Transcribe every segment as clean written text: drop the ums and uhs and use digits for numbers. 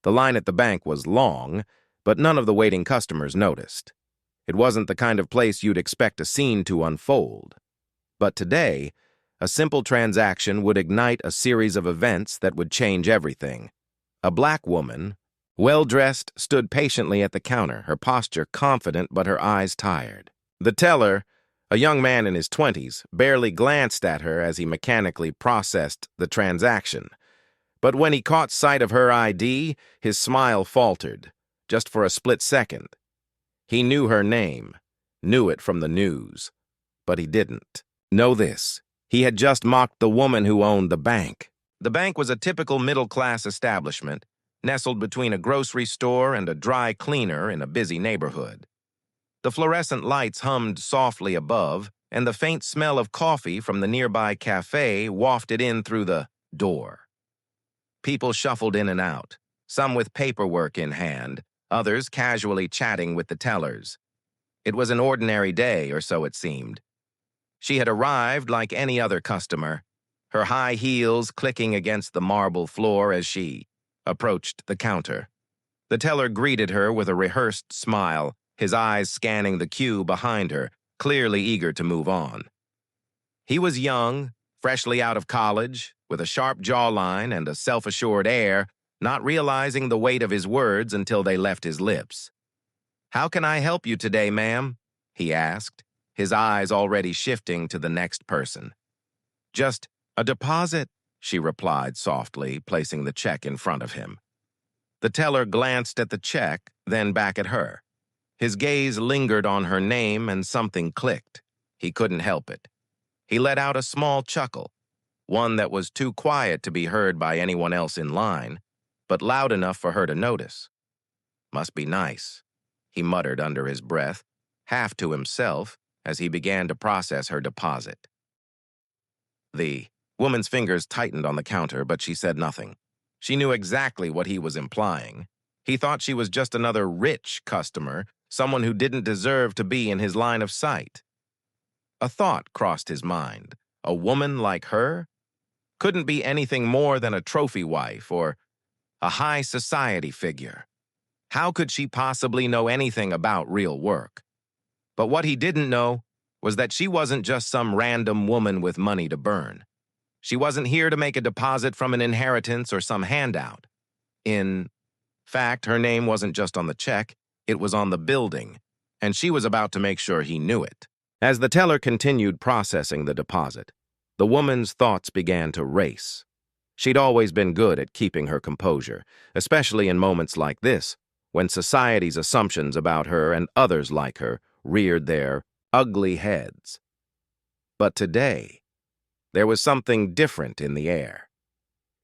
The line at the bank was long, but none of the waiting customers noticed. It wasn't the kind of place you'd expect a scene to unfold. But today, a simple transaction would ignite a series of events that would change everything. A black woman, well-dressed, stood patiently at the counter, her posture confident but her eyes tired. The teller, a young man in his 20s, barely glanced at her as he mechanically processed the transaction. But when he caught sight of her ID, his smile faltered, just for a split second. He knew her name, knew it from the news, but he didn't know this. He had just mocked the woman who owned the bank. The bank was a typical middle-class establishment, nestled between a grocery store and a dry cleaner in a busy neighborhood. The fluorescent lights hummed softly above, and the faint smell of coffee from the nearby cafe wafted in through the door. People shuffled in and out, some with paperwork in hand, others casually chatting with the tellers. It was an ordinary day, or so it seemed. She had arrived like any other customer, her high heels clicking against the marble floor as she approached the counter. The teller greeted her with a rehearsed smile, his eyes scanning the queue behind her, clearly eager to move on. He was young, freshly out of college, with a sharp jawline and a self-assured air, not realizing the weight of his words until they left his lips. "How can I help you today, ma'am?" he asked, his eyes already shifting to the next person. "Just a deposit," she replied softly, placing the check in front of him. The teller glanced at the check, then back at her. His gaze lingered on her name and something clicked. He couldn't help it. He let out a small chuckle, one that was too quiet to be heard by anyone else in line, but loud enough for her to notice. "Must be nice," he muttered under his breath, half to himself, as he began to process her deposit. The woman's fingers tightened on the counter, but she said nothing. She knew exactly what he was implying. He thought she was just another rich customer, someone who didn't deserve to be in his line of sight. A thought crossed his mind. A woman like her couldn't be anything more than a trophy wife or a high society figure. How could she possibly know anything about real work? But what he didn't know was that she wasn't just some random woman with money to burn. She wasn't here to make a deposit from an inheritance or some handout. In fact, her name wasn't just on the check, it was on the building, and she was about to make sure he knew it. As the teller continued processing the deposit, the woman's thoughts began to race. She'd always been good at keeping her composure, especially in moments like this, when society's assumptions about her and others like her reared their ugly heads. But today, there was something different in the air.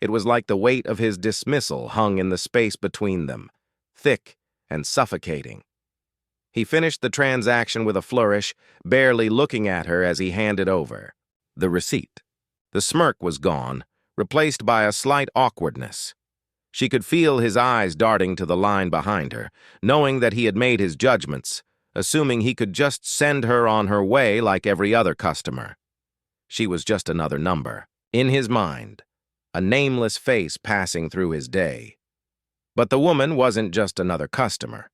It was like the weight of his dismissal hung in the space between them, thick and suffocating. He finished the transaction with a flourish, barely looking at her as he handed over the receipt. The smirk was gone, replaced by a slight awkwardness. She could feel his eyes darting to the line behind her, knowing that he had made his judgments, assuming he could just send her on her way like every other customer. She was just another number. In his mind, a nameless face passing through his day. But the woman wasn't just another customer.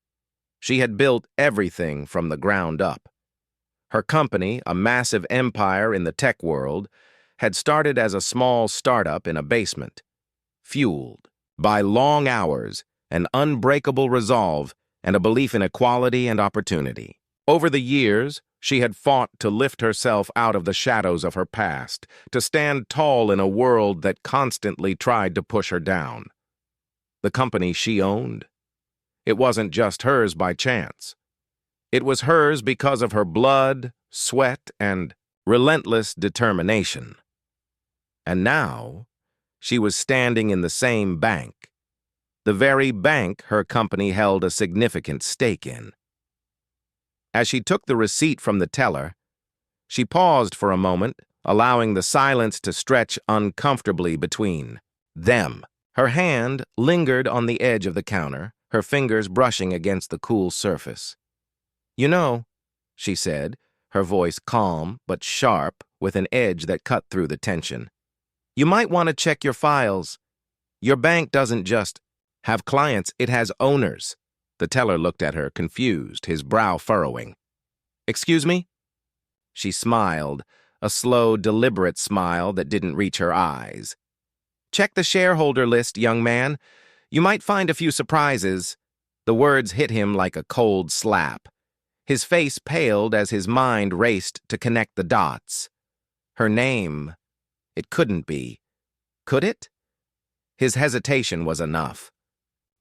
She had built everything from the ground up. Her company, a massive empire in the tech world, had started as a small startup in a basement, fueled by long hours, an unbreakable resolve, and a belief in equality and opportunity. Over the years, she had fought to lift herself out of the shadows of her past, to stand tall in a world that constantly tried to push her down. The company she owned, it wasn't just hers by chance. It was hers because of her blood, sweat, and relentless determination. And now, she was standing in the same bank, the very bank her company held a significant stake in. As she took the receipt from the teller, she paused for a moment, allowing the silence to stretch uncomfortably between them. Her hand lingered on the edge of the counter, her fingers brushing against the cool surface. "You know," she said, her voice calm but sharp with an edge that cut through the tension, "you might want to check your files. Your bank doesn't just have clients, it has owners. The teller looked at her, confused, his brow furrowing. Excuse me? She smiled, a slow, deliberate smile that didn't reach her eyes. Check the shareholder list, young man. You might find a few surprises. The words hit him like a cold slap. His face paled as his mind raced to connect the dots. Her name. It couldn't be. Could it? His hesitation was enough.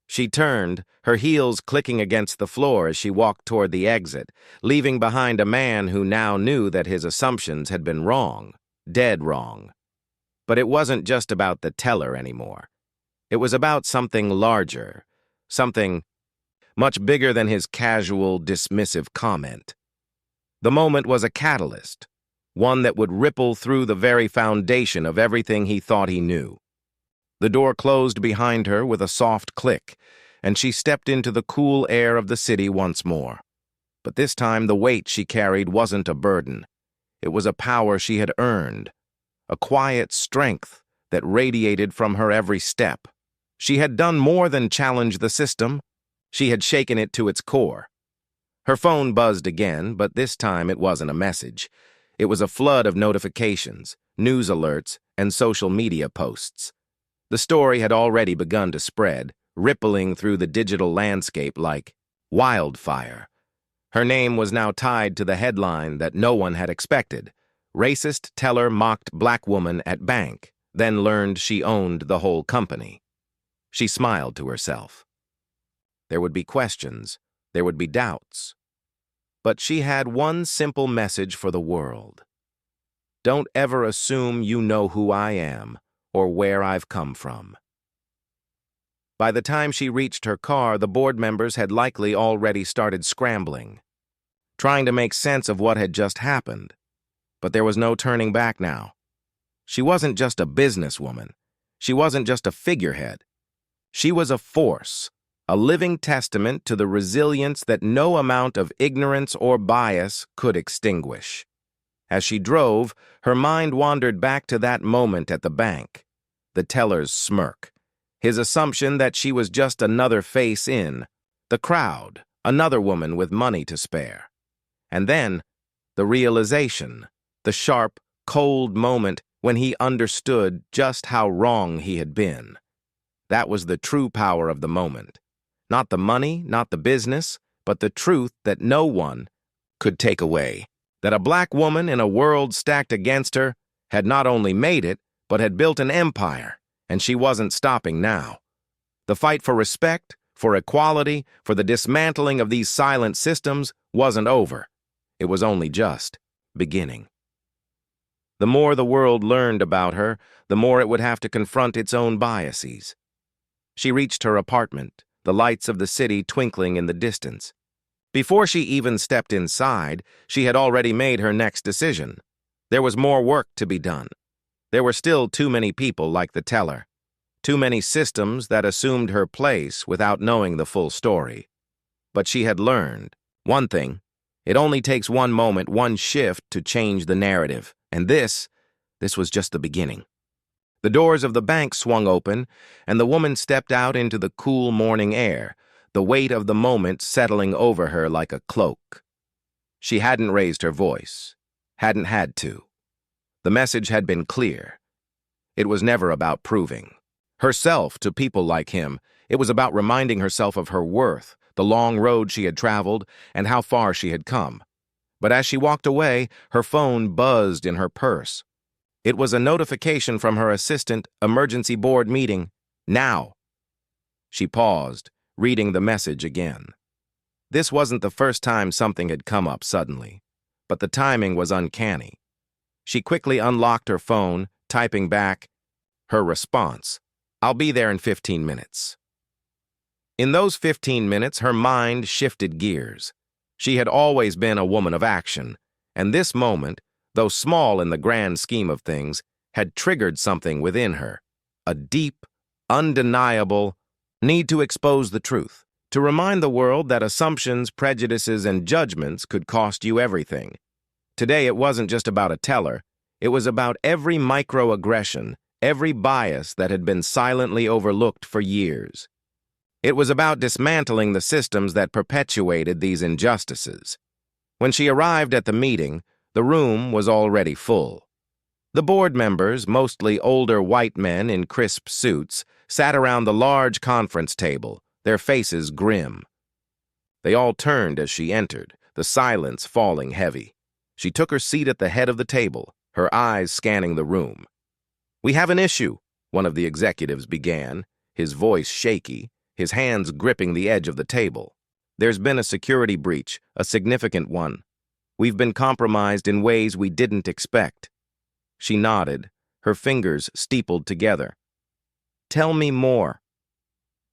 She turned, her heels clicking against the floor as she walked toward the exit, leaving behind a man who now knew that his assumptions had been wrong, dead wrong. But it wasn't just about the teller anymore. It was about something larger, something much bigger than his casual, dismissive comment. The moment was a catalyst, one that would ripple through the very foundation of everything he thought he knew. The door closed behind her with a soft click, and she stepped into the cool air of the city once more. But this time the weight she carried wasn't a burden. It was a power she had earned, a quiet strength that radiated from her every step. She had done more than challenge the system. She had shaken it to its core. Her phone buzzed again, but this time it wasn't a message. It was a flood of notifications, news alerts, and social media posts. The story had already begun to spread, rippling through the digital landscape like wildfire. Her name was now tied to the headline that no one had expected. Racist teller mocked black woman at bank, then learned she owned the whole company. She smiled to herself. There would be questions, there would be doubts. But she had one simple message for the world. Don't ever assume you know who I am or where I've come from. By the time she reached her car, the board members had likely already started scrambling, trying to make sense of what had just happened. But there was no turning back now. She wasn't just a businesswoman. She wasn't just a figurehead. She was a force, a living testament to the resilience that no amount of ignorance or bias could extinguish. As she drove, her mind wandered back to that moment at the bank. The teller's smirk, his assumption that she was just another face in, the crowd, another woman with money to spare. And then, the realization, the sharp, cold moment when he understood just how wrong he had been. That was the true power of the moment. Not the money, not the business, but the truth that no one could take away. That a black woman in a world stacked against her had not only made it, but had built an empire, and she wasn't stopping now. The fight for respect, for equality, for the dismantling of these silent systems wasn't over. It was only just beginning. The more the world learned about her, the more it would have to confront its own biases. She reached her apartment, the lights of the city twinkling in the distance. Before she even stepped inside, she had already made her next decision. There was more work to be done. There were still too many people like the teller, too many systems that assumed her place without knowing the full story. But she had learned one thing: it only takes one moment, one shift to change the narrative, and this was just the beginning. The doors of the bank swung open, and the woman stepped out into the cool morning air, the weight of the moment settling over her like a cloak. She hadn't raised her voice, hadn't had to. The message had been clear. It was never about proving herself to people like him. It was about reminding herself of her worth, the long road she had traveled, and how far she had come. But as she walked away, her phone buzzed in her purse. It was a notification from her assistant, emergency board meeting, now. She paused, reading the message again. This wasn't the first time something had come up suddenly, but the timing was uncanny. She quickly unlocked her phone, typing back her response, "I'll be there in 15 minutes." In those 15 minutes, her mind shifted gears. She had always been a woman of action, and this moment, though small in the grand scheme of things, had triggered something within her, a deep, undeniable need to expose the truth, to remind the world that assumptions, prejudices, and judgments could cost you everything. Today, it wasn't just about a teller. It was about every microaggression, every bias that had been silently overlooked for years. It was about dismantling the systems that perpetuated these injustices. When she arrived at the meeting, the room was already full. The board members, mostly older white men in crisp suits, sat around the large conference table, their faces grim. They all turned as she entered, the silence falling heavy. She took her seat at the head of the table, her eyes scanning the room. "We have an issue," one of the executives began, his voice shaky, his hands gripping the edge of the table. "There's been a security breach, a significant one. We've been compromised in ways we didn't expect." She nodded, her fingers steepled together. "Tell me more."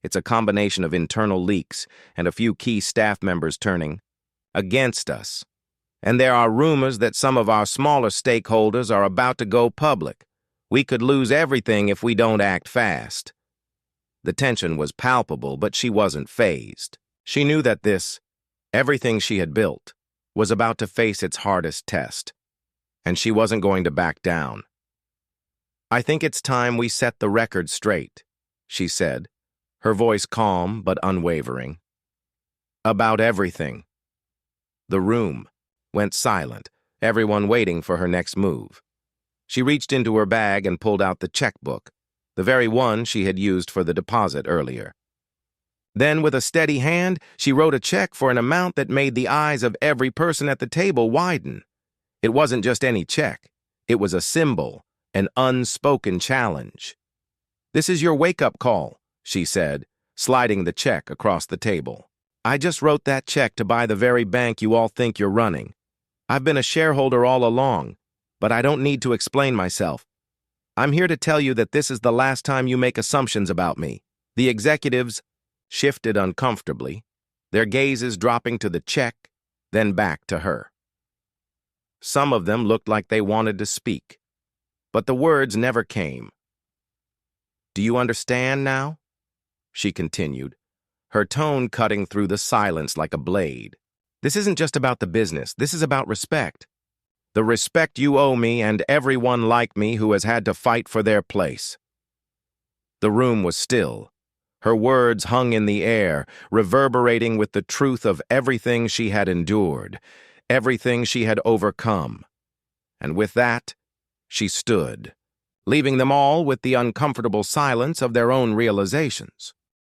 "It's a combination of internal leaks and a few key staff members turning against us. And there are rumors that some of our smaller stakeholders are about to go public. We could lose everything if we don't act fast." The tension was palpable, but she wasn't fazed. She knew that everything she had built, was about to face its hardest test, and she wasn't going to back down. "I think it's time we set the record straight," she said, her voice calm but unwavering. "About everything." The room went silent, everyone waiting for her next move. She reached into her bag and pulled out the checkbook, the very one she had used for the deposit earlier. Then, with a steady hand, she wrote a check for an amount that made the eyes of every person at the table widen. It wasn't just any check. It was a symbol, an unspoken challenge. "This is your wake-up call," she said, sliding the check across the table. "I just wrote that check to buy the very bank you all think you're running. I've been a shareholder all along, but I don't need to explain myself. I'm here to tell you that this is the last time you make assumptions about me." The executives shifted uncomfortably, their gazes dropping to the check, then back to her. Some of them looked like they wanted to speak, but the words never came. "Do you understand now?" she continued, her tone cutting through the silence like a blade. "This isn't just about the business. This is about respect. The respect you owe me and everyone like me who has had to fight for their place." The room was still. Her words hung in the air, reverberating with the truth of everything she had endured, everything she had overcome. And with that, she stood, leaving them all with the uncomfortable silence of their own realizations.